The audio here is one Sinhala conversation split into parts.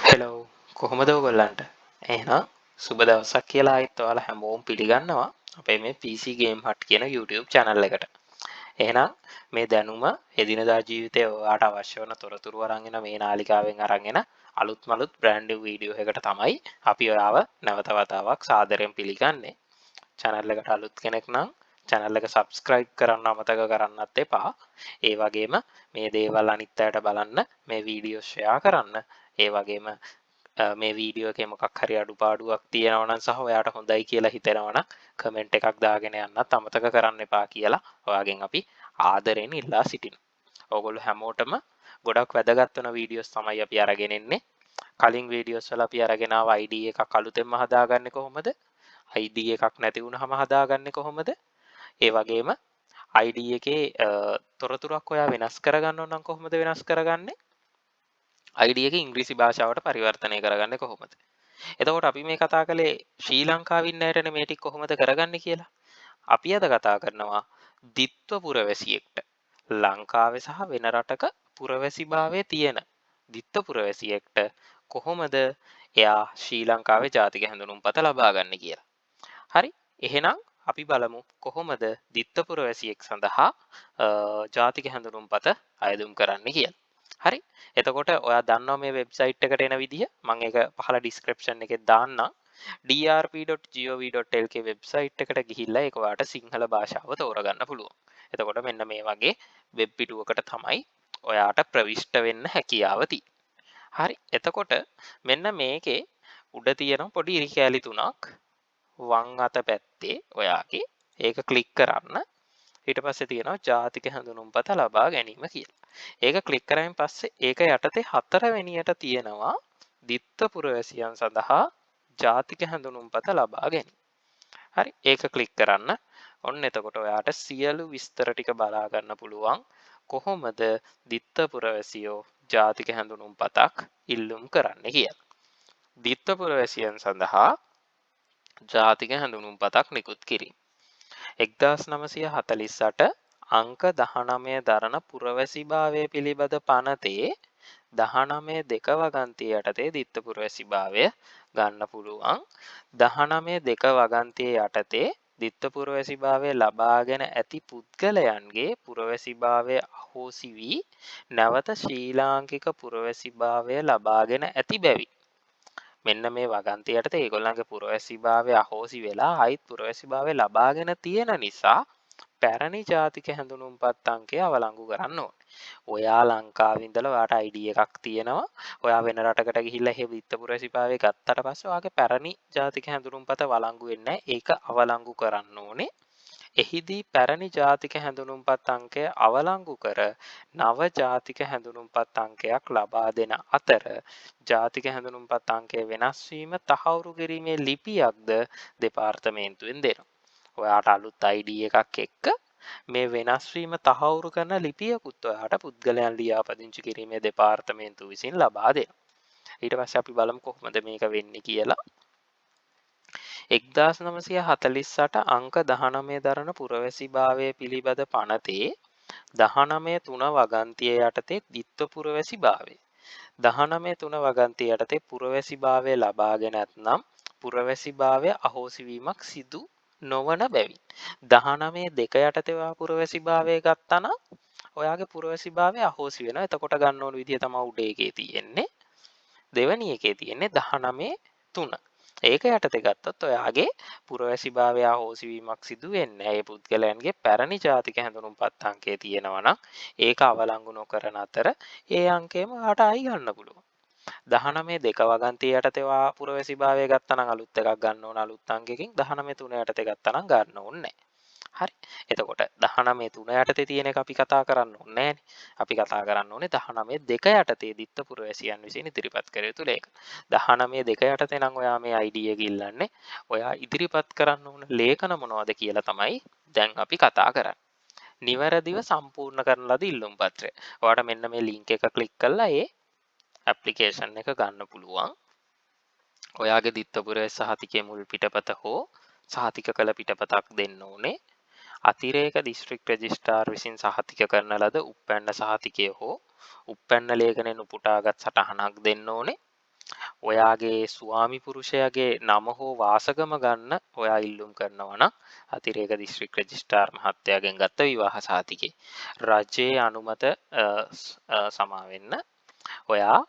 හෙලෝ කොහොමද ඔයගොල්ලන්ට එහෙනම් සුබ දවසක් කියලා ආයෙත් ඔයාලා හැමෝම පිළිගන්නවා අපේ මේ PC Game Hut කියන YouTube channel එකට. එහෙනම් මේ දැනුම එදිනදා ජීවිතේ ඔයාට අවශ්‍ය වන තොරතුරු අරන් එන මේ නාලිකාවෙන් අරන් එන අලුත් brand new වීඩියෝ එකකට තමයි අපි ඔයාව නැවත වතාවක් සාදරයෙන් පිළිගන්නේ. channel එකට අලුත් කෙනෙක් නම් channel එක subscribe කරන්න අමතක කරන්නත් එපා. ඒ වගේම මේ දේවල් අනිත් අයට බලන්න මේ වීඩියෝ share කරන්න. ඒ වගේම මේ වීඩියෝ එකේ මොකක් හරි අඩුපාඩුවක් තියෙනවා නම් සහ ඔයාට හොඳයි කියලා හිතෙනවා නම් කමෙන්ට් එකක් දාගෙන යන්නත් අමතක කරන්න එපා කියලා ඔයාගෙන් අපි ආදරෙන් ඉල්ලා සිටිනවා. ඕගොල්ලෝ හැමෝටම ගොඩක් වැදගත් වෙන වීඩියෝස් තමයි අපි අරගෙන එන්නේ. කලින් වීඩියෝස් වල අපි අරගෙන ආව ID එකක් අලුතෙන්ම හදාගන්නේ කොහොමද? ID එකක් නැති වුනහම හදාගන්නේ කොහොමද? ඒ වගේම ID එකේ තොරතුරක් ඔයා වෙනස් කරගන්න ඕන නම් කොහොමද වෙනස් කරගන්නේ? ID එක ඉංග්‍රීසි භාෂාවට පරිවර්තනය කරගන්නේ කොහොමද? එතකොට අපි මේ කතා කළේ ශ්‍රී ලංකාවේ ඉන්න අයටනේ මේ ටික කොහොමද කරගන්නේ කියලා. අපි අද කතා කරනවා ditthව පුරවැසියෙක්ට ලංකාවේ සහ වෙන රටක පුරවැසිභාවයේ තියෙන ditthව පුරවැසියෙක්ට කොහොමද එයා ශ්‍රී ලංකාවේ ජාතික හැඳුනුම්පත ලබා ගන්න කියලා. හරි. එහෙනම් අපි බලමු කොහොමද ditthව පුරවැසියෙක් සඳහා ජාතික හැඳුනුම්පත අයදුම් කරන්න කියලා. හරි. එතකොට ඔයා දන්නවා මේ වෙබ්සයිට් එකට එන විදිහ මම ඒක පහළ ඩිස්ක්‍රිප්ෂන් එකේ දාන්නම්. drp.gov.lk වෙබ්සයිට් එකට ගිහිල්ලා ඒක ඔයාට සිංහල භාෂාව තෝරගන්න පුළුවන්. එතකොට මෙන්න මේ වගේ වෙබ් පිටුවකට තමයි ඔයාට ප්‍රවිෂ්ඨ වෙන්න හැකියාව තියෙන්නේ. හරි. එතකොට මෙන්න මේකේ උඩ තියෙන පොඩි ඉරි කෑලි තුනක් වම් අත පැත්තේ ඔයාගේ ඒක ක්ලික් කරන්න. ඊට පස්සේ තියෙනවා ජාතික හැඳුනුම්පත ලබා ගැනීම කියලා. ඒක ක්ලික් කරායින් පස්සේ ඒක යටතේ හතරවෙනියට තියෙනවා ditthව පුරවැසියන් සඳහා ජාතික හැඳුනුම්පත ලබා ගැනීම. හරි. ඒක ක්ලික් කරන්න. ඔන්න එතකොට ඔයාට සියලු විස්තර ටික බලා ගන්න පුළුවන් කොහොමද ditthව පුරවැසියෝ ජාතික හැඳුනුම්පතක් ඉල්ලුම් කරන්නේ කියලා. ditthව පුරවැසියන් සඳහා ජාතික හැඳුනුම්පතක් නිකුත් කිරීම. 1948 අංක 19 දරන පුරවැසිභාවය පිළිබඳ පනතේ 19 දෙක වගන්තිය යටතේ ditthව පුරවැසිභාවය ගන්න පුළුවන්. 19 දෙක වගන්තිය යටතේ ditthව පුරවැසිභාවය ලබාගෙන ඇති පුද්ගලයන්ගේ පුරවැසිභාවය අහෝසි වී නැවත ශ්‍රී ලාංකික පුරවැසිභාවය ලබාගෙන ඇති බැවින් මෙන්න මේ වගන්තිය යටතේ ඒගොල්ලන්ගේ පුරවැසිභාවය අහෝසි වෙලා ආයිත් පුරවැසිභාවය ලබාගෙන තියෙන නිසා පැරණි ජාතික හැඳුනුම්පත් අංකය අවලංගු කරන්න ඕනේ. ඔයා ලංකාවේ ඉඳලා ඔයාට ID එකක් තියෙනවා. ඔයා වෙන රටකට ගිහිල්ලා එහෙ ditthව පුරවැසිභාවය ගත්තට පස්සේ ඔයාගේ පැරණි ජාතික හැඳුනුම්පත වළංගු වෙන්නේ නැහැ. ඒක අවලංගු කරන්න ඕනේ. එහිදී පැරණි ජාතික හැඳුනුම්පත් අංකය අවලංගු කර නව ජාතික හැඳුනුම්පත් අංකයක් ලබා දෙන අතර ජාතික හැඳුනුම්පත් අංකය වෙනස් වීම තහවුරු කිරීමේ ලිපියක්ද දෙපාර්තමේන්තුවෙන් දෙනවා. ඔයාට අලුත් ID එකක් එක්ක මේ වෙනස් වීම තහවුරු කරන ලිපියකුත් ඔයාට පුද්ගලයන් ලියාපදිංචි කිරීමේ දෙපාර්තමේන්තුව විසින් ලබා දෙනවා. ඊට පස්සේ අපි බලමු කොහොමද මේක වෙන්නේ කියලා. 1948 අංක 19 දරන පුරවැසිභාවය පිළිබඳ පනතේ 19.3 වගන්තිය යටතේ ditthව පුරවැසිභාවය 19.3 වගන්තිය යටතේ පුරවැසිභාවය ලබාගෙන නැත්නම් පුරවැසිභාවය අහෝසි වීමක් සිදු නොවන බැවින් 19.2 යටතේ ඔයා පුරවැසිභාවය ගත්තා නම් ඔයාගේ පුරවැසිභාවය අහෝසි වෙනවා. එතකොට ගන්න ඕන විදිය තමයි උඩ එකේ තියෙන්නේ. දෙවැනි එකේ තියෙන්නේ 19.3. ඒක යටතේ ගත්තොත් ඔයාගේ පුරවැසිභාවය අහෝසි වීමක් සිදු වෙන්නේ නැහැ. ඒ පුද්ගලයන්ගේ පැරණි ජාතික හැඳුනුම්පත් අංකය තියෙනවා නම් ඒක අවලංගු නොකරන අතර ඒ අංකයම ඔයාට ආයි ගන්න පුළුවන්. 19 දෙක වගන්තිය යටතේ ඔයා පුරවැසිභාවය ගත්තා නම් අලුත් එකක් ගන්න ඕන අලුත් අංකයකින් 19 3 යටතේ ගත්තා නම් ගන්න ඕනේ නැහැ. හරි. එතකොට 19 3 යටතේ තියෙන එක අපි කතා කරන්න ඕනේ නැහැනේ. අපි කතා කරන්න ඕනේ 19 දෙක යටතේ ditthව පුරවැසියන් විසින් ඉදිරිපත් කර යුතු ලේඛන. 19 දෙක යටතේ නම් ඔයා මේ ID එක ඉල්ලන්නේ. ඔයා ඉදිරිපත් කරන්න ඕන ලේඛන මොනවද කියලා තමයි දැන් අපි කතා කරන්නේ. නිවැරදිව සම්පූර්ණ කරන ලද ඉල්ලුම් පත්‍රය. ඔයාට මෙන්න මේ link එක ක්ලික් කරලා ඒ ඇප්ලිකේෂන් එක ගන්න පුළුවන්. ඔයාගේ ditthව පුරවැසි සහතිකයේ මුල් පිටපත හෝ සහතික කළ පිටපතක් දෙන්න ඕනේ. අතිරේක දිස්ත්‍රික් රෙජිස්ට්‍රාර් විසින් සහතික කරන ලද උප්පැන්න සහතිකය හෝ උප්පැන්න ලේඛනයෙන් උපුටාගත් සටහනක් දෙන්න ඕනේ. ඔයාගේ ස්වාමි පුරුෂයාගේ නම හෝ වාසගම ගන්න ඔයා ඉල්ලුම් කරනවා නම් අතිරේක දිස්ත්‍රික් රෙජිස්ට්‍රාර් මහත්තයාගෙන් ගත්ත විවාහ සහතිකේ රජයේ අනුමත සමා වෙන්න ඔයා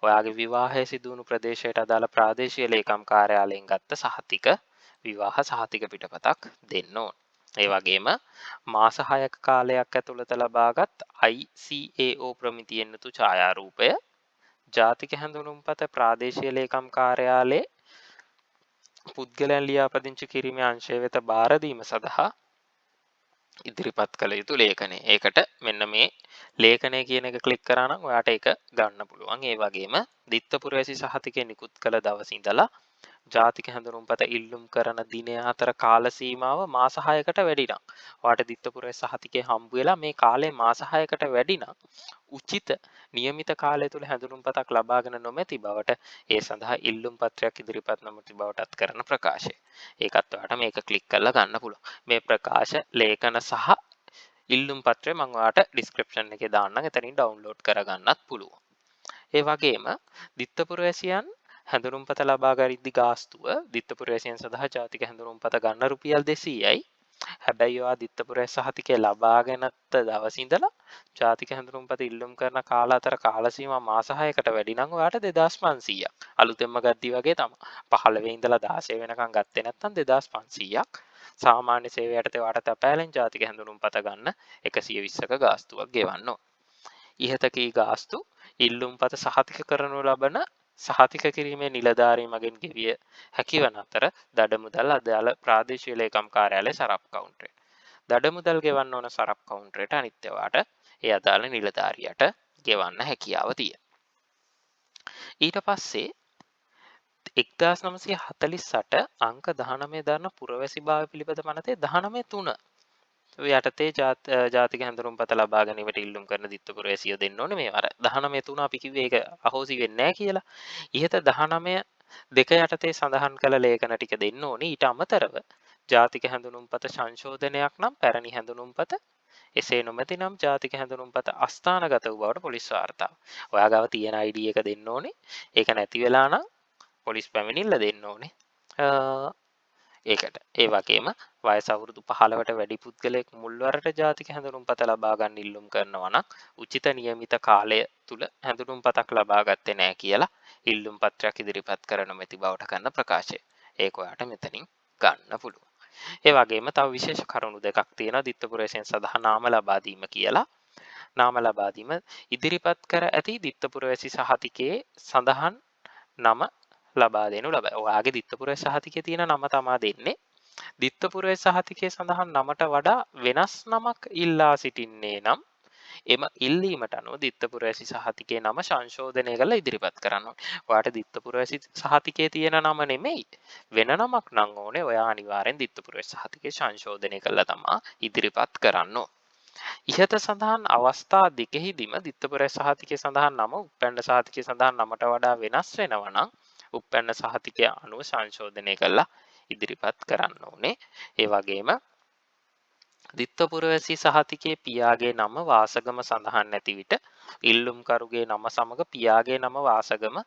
ඔයාගේ විවාහය සිදු වුණු ප්‍රදේශයට අදාළ ප්‍රාදේශීය ලේකම් කාර්යාලයෙන් ගත්ත සහතික විවාහ සහතික පිටපතක් දෙන්න ඕන. ඒ වගේම මාස 6ක කාලයක් ඇතුළත ලබාගත් ICAO ප්‍රමිතියෙන් යුතු ඡායාරූපය ජාතික හැඳුනුම්පත ප්‍රාදේශීය ලේකම් කාර්යාලයේ පුද්ගලයන් ලියාපදිංචි කිරීමේ අංශය වෙත බාර දීම සඳහා ඉදිරිපත් කළ යුතු ලේඛනය. ඒකට මෙන්න මේ ලේඛනය කියන එක ක්ලික් කරා නම් ඔයාට ඒක ගන්න පුළුවන්. ඒ වගේම දිත්තපුරවැසි සහතිකය නිකුත් කළ දවස් ඉඳලා ජාතික හැඳුනුම්පත ඉල්ලුම් කරන දිනය අතර කාල සීමාව මාස 6කට වැඩි නම් ඔයාට දිත්තපුරවැසි සහතිකය හම්බ වෙලා මේ කාලය මාස 6කට වැඩි නම් උචිත નિયમિત කාලය තුල හැඳුනුම්පතක් ලබාගෙන නොමැති බවට ඒ සඳහා ඉල්ලුම් පත්‍රයක් ඉදිරිපත් නොමැති බවටත් කරන ප්‍රකාශය. ඒකත් ඔයාට මේක ක්ලික් කරලා ගන්න පුළුවන්. මේ ප්‍රකාශ ලේඛන සහ ඉල්ලුම් පත්‍රය මම ඔයාට ඩිස්ක්‍රිප්ෂන් එකේ දාන්නම්. එතනින් ඩවුන්ලෝඩ් කරගන්නත් පුළුවන්. ඒ වගේම දිත්තපුරවැසියන් හැඳුනුම්පත ලබා ගනිද්දී ගාස්තුව දිත්තපුරවැසියන් සඳහා ජාතික හැඳුනුම්පත ගන්න රුපියල් 200යි. හැබැයි ඔයා දිත්තපුරවැසි සහතිකය ලබාගෙනත් දවස් ඉඳලා ජාතික හැඳුනුම්පත ඉල්ලුම් කරන කාල අතර කාල සීමා මාස 6කට වැඩි නම් ඔයාට 2500ක්. අලුතෙන්ම ගද්දි වගේ තමයි. 15 වෙනි ඉඳලා 16 වෙනකන් ගත්තේ නැත්නම් 2500ක්. සාමාන්‍ය සේවයට ඔයාට තැපෑලෙන් ජාතික හැඳුනුම්පත ගන්න 120ක ගාස්තුවක් ගෙවන්න ඕන. ඉහත කී ගාස්තු ඉල්ලුම්පත සහතික කරනු ලබන සහතික කිරීමේ නිලධාරී මගින් ගෙවිය හැකිවන අතර දඩමුදල් අදාළ ප්‍රාදේශීය ලේකම් කාර්යාලයේ සරප් කවුන්ටරයට දඩමුදල් ගෙවන්න ඕන සරප් කවුන්ටරයට අනිත්‍යවාට ඒ අදාළ නිලධාරියට ගෙවන්න හැකියාව තියෙනවා. ඊට පස්සේ 1948 අංක 19 දරන පුරවැසි භාව පිළිබඳ පනතේ 19.3 යටතේ ජාතික හැඳුනුම්පත ලබා ගැනීමට ඉල්ලුම් කරන දිත්තපුරවැසියෝ දෙන්න ඕනේ මේ අර 19.3 අපි කිව්වේ ඒක අහෝසි වෙන්නේ නැහැ කියලා. ඉහත 19.2 යටතේ සඳහන් කළ ලේඛන ටික දෙන්න ඕනේ. ඊට අමතරව ජාතික හැඳුනුම්පත සංශෝධනයක් නම් පැරණි හැඳුනුම්පත එසේ නොමැති නම් ජාතික හැඳුනුම්පත අස්ථානගත වූ බවට පොලිස් වාර්තාව. ඔයා ගාව තියෙන ID එක දෙන්න ඕනේ. ඒක නැති වෙලා නම් පොලිස් පැමිණිල්ල දෙන්න ඕනේ. ඒකට ඒ වගේම වයස අවුරුදු 15ට වැඩි පුද්ගලයෙක් මුල්වරට ජාතික හැඳුනුම්පත ලබා ගන්න ඉල්ලුම් කරනවා නම් උචිත નિયમિત කාලය තුල හැඳුනුම්පතක් ලබා ගත්තේ නැහැ කියලා ඉල්ලුම් පත්‍රයක් ඉදිරිපත් කර නොමැති බවට කරන ප්‍රකාශය. ඒක ඔයාට මෙතනින් ගන්න පුළුවන්. ඒ වගේම තව විශේෂ කරුණු දෙකක් තියෙනවා දිත්තපුරවැසියන් සඳහා නාම ලබා දීම කියලා. නාම ලබා දීම ඉදිරිපත් කර ඇති දිත්තපුරවැසි සහතිකයේ සඳහන් නම ලබා දෙනු ලබයි. ඔයාගේ දිත්තපුරවැසි සහතිකයේ තියෙන නම තමා දෙන්නේ. දිත්තපුරවැසි සහතිකයේ සඳහන් නමට වඩා වෙනස් නමක් ඉල්ලා සිටින්නේ නම් එම ඉල්ලීමට අනුව දිත්තපුරවැසි සහතිකයේ නම සංශෝධනය කරලා ඉදිරිපත් කරන්න ඕනේ. ඔයාට දිත්තපුරවැසි සහතිකයේ තියෙන නම නෙමෙයි වෙන නමක් නම් ඕනේ. ඔයා අනිවාර්යෙන් දිත්තපුරවැසි සහතිකය සංශෝධනය කරලා තමයි ඉදිරිපත් කරන්න ඕනේ. ඉහත සඳහන් අවස්ථා දෙකෙහිදීම දිත්තපුරවැසි සහතිකයේ සඳහන් නම උප්පැන්න සහතිකයේ සඳහන් නමට වඩා වෙනස් වෙනවා නම් උප්පැන්න සහතිකය අනුව සංශෝධනය කරලා ඉදිරිපත් කරන්න ඕනේ. ඒ වගේම දිත්තපුරවැසි සහතිකයේ පියාගේ නම වාසගම සඳහන් නැති විට ඉල්ලුම්කරුගේ නම සමග පියාගේ නම වාසගම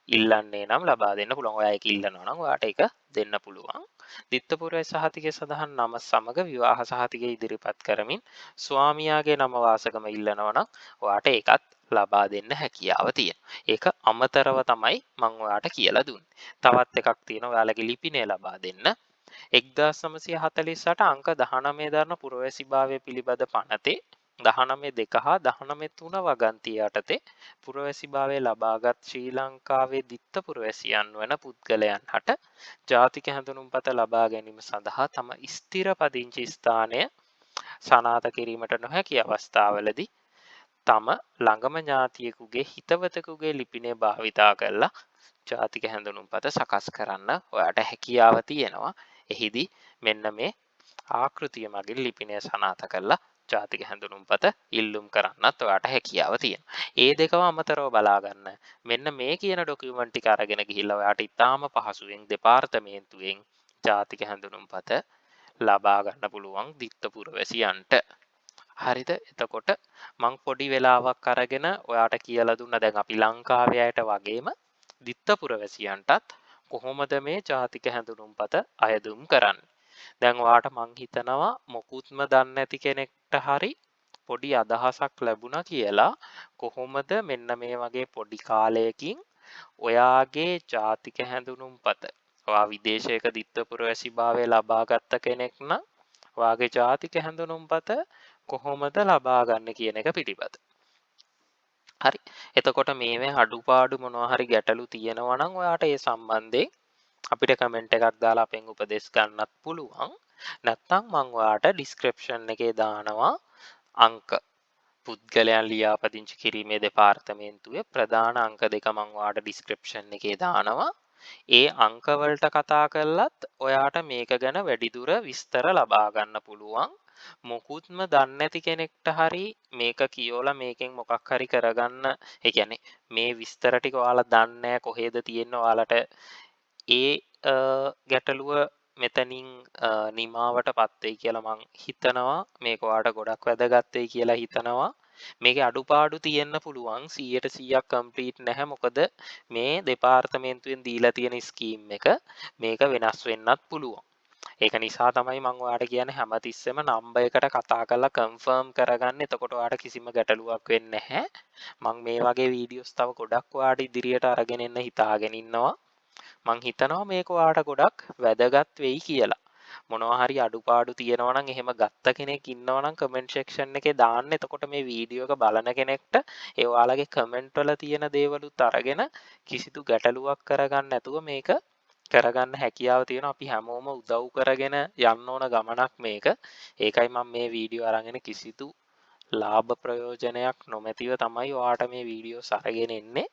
ඉල්ලන්නේ නම් ලබා දෙන්න පුළුවන්. ඔයා ඒක ඉල්ලනවා නම් ඔයාට ඒක දෙන්න පුළුවන්. දිත්තපුරවැසි සහතිකයේ සඳහන් නම සමග විවාහ සහතිකය ඉදිරිපත් කරමින් ස්වාමියාගේ නම වාසගම ඉල්ලනවා නම් ඔයාට ඒකත් ලබා දෙන්න හැකියාව තියෙනවා. ඒක අමතරව තමයි මම ඔයාට කියලා දුන්නේ. තවත් එකක් තියෙනවා ඔයාලගේ ලිපිනය ලබා දෙන්න. 1948 අංක 19 දරන පුරවැසිභාවය පිළිබඳ පනතේ 19.2 හා 19.3 වගන්තිය යටතේ පුරවැසිභාවය ලබාගත් ශ්‍රී ලංකාවේ දිත්ත පුරවැසියන් වන පුද්ගලයන් හට ජාතික හැඳුනුම්පත ලබා ගැනීම සඳහා තම ස්ථිර පදිංචි ස්ථානය සනාථ කිරීමට නොහැකි අවස්ථාවලදී තම ළඟම ඥාතියෙකුගේ හිතවතෙකුගේ ලිපිනය භාවිතා කරලා ජාතික හැඳුනුම්පත සකස් කරන්න ඔයාට හැකියාව තියෙනවා. එහිදී මෙන්න මේ ආකෘතිය මගින් ලිපිනය සනාථ කරලා ජාතික හැඳුනුම්පත ඉල්ලුම් කරන්නත් ඔයාට හැකියාව තියෙනවා. ඒ දෙකම අමතරව බලා ගන්න. මෙන්න මේ කියන ඩොකියුමන්ට් ටික අරගෙන ගිහිල්ලා ඔයාට ඉතාම පහසුවෙන් දෙපාර්තමේන්තුවෙන් ජාතික හැඳුනුම්පත ලබා ගන්න පුළුවන් දිත්ත පුරවැසියන්ට. හරිද? එතකොට මං පොඩි වෙලාවක් අරගෙන ඔයාට කියලා දුන්නා දැන් අපි ලංකාවේ අයට වගේම දිත්තපුරවැසියන්ටත් කොහොමද මේ ජාතික හැඳුනුම්පත අයදුම් කරන්නේ. දැන් ඔයාට මං හිතනවා මොකුත්ම දන්නේ නැති කෙනෙක්ට හරි පොඩි අදහසක් ලැබුණා කියලා කොහොමද මෙන්න මේ වගේ පොඩි කාලයකින් ඔයාගේ ජාතික හැඳුනුම්පත ඔයා විදේශයක දිත්තපුරවැසිභාවය ලබාගත්ත කෙනෙක් නම් ඔයාගේ ජාතික හැඳුනුම්පත කොහොමද ලබා ගන්න කියන එක පිළිබඳ. හරි. එතකොට මේවේ අඩුපාඩු මොනවා හරි ගැටලු තියෙනවා නම් ඔයාට ඒ සම්බන්ධයෙන් අපිට කමෙන්ට් එකක් දාලා අපෙන් උපදෙස් ගන්නත් පුළුවන්. නැත්නම් මම ඔයාට ඩිස්ක්‍රිප්ෂන් එකේ දානවා අංක පුද්ගලයන් ලියාපදිංචි කිරීමේ දෙපාර්තමේන්තුවේ ප්‍රධාන අංක දෙක මම ඔයාට ඩිස්ක්‍රිප්ෂන් එකේ දානවා. ඒ අංක වලට කතා කළත් ඔයාට මේක ගැන වැඩිදුර විස්තර ලබා ගන්න පුළුවන්. මොකුත්ම දන්නේ නැති කෙනෙක්ට හරි මේක කියවලා මේකෙන් මොකක් හරි කරගන්න, ඒ කියන්නේ මේ විස්තර ටික ඔයාලා දන්නේ නැහැ කොහෙද තියෙන්නේ ඔයාලට ඒ ගැටලුව මෙතනින් නිමාවටපත් වෙයි කියලා මං හිතනවා. මේක ඔයාලට ගොඩක් වැදගත් වෙයි කියලා හිතනවා. මේකේ අඩුපාඩු තියෙන්න පුළුවන් 100% කම්ප්ලීට් නැහැ. මොකද මේ දෙපාර්තමේන්තුවෙන් දීලා තියෙන ස්කීම් එක මේක වෙනස් වෙන්නත් පුළුවන්. ඒක නිසා තමයි මම ඔයාලට කියන්නේ හැමතිස්සෙම නම්බර් එකට කතා කරලා කන්ෆර්ම් කරගන්න. එතකොට ඔයාලට කිසිම ගැටලුවක් වෙන්නේ නැහැ. මම මේ වගේ වීඩියෝස් තව ගොඩක් ඔයාලට ඉදිරියට අරගෙන එන්න හිතාගෙන ඉන්නවා. මං හිතනවා මේක ඔයාලට ගොඩක් වැදගත් වෙයි කියලා. මොනවා හරි අඩුපාඩු තියෙනවා නම් එහෙම ගත්ත කෙනෙක් ඉන්නවා නම් කමෙන්ට් සෙක්ෂන් එකේ දාන්න. එතකොට මේ වීඩියෝ එක බලන කෙනෙක්ට ඒ ඔයාලගේ කමෙන්ට් වල තියෙන දේවලුත් අරගෙන කිසිදු ගැටලුවක් කරගන්න නැතුව මේක කරගන්න හැකියාව තියෙනවා. අපි හැමෝම උදව් කරගෙන යන්න ඕන ගමනක් මේක. ඒකයි මම මේ වීඩියෝ අරගෙන කිසිදු ලාභ ප්‍රයෝජනයක් නොමැතිව තමයි ඔයාට මේ වීඩියෝස් අරගෙන එන්නේ.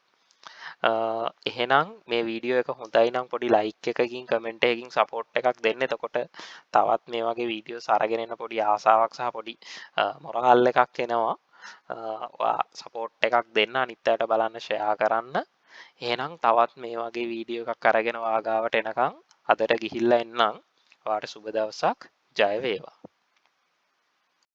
එහෙනම් මේ වීඩියෝ එක හොඳයි නම් පොඩි ලයික් එකකින් කමෙන්ට් එකකින් සපෝට් එකක් දෙන්න. එතකොට තවත් මේ වගේ වීඩියෝස් අරගෙන එන්න පොඩි ආසාවක් සහ පොඩි මොරාල් එකක් එනවා. ඔයා සපෝට් එකක් දෙන්න, අනිත් අයට බලන්න ෂෙයා කරන්න. එහෙනම් තවත් මේ වගේ වීඩියෝ එකක් අරගෙන ඔයා ගාවට එනකන් අදට ගිහිල්ලා එන්නම්. ඔයාට සුබ දවසක්. ජය වේවා.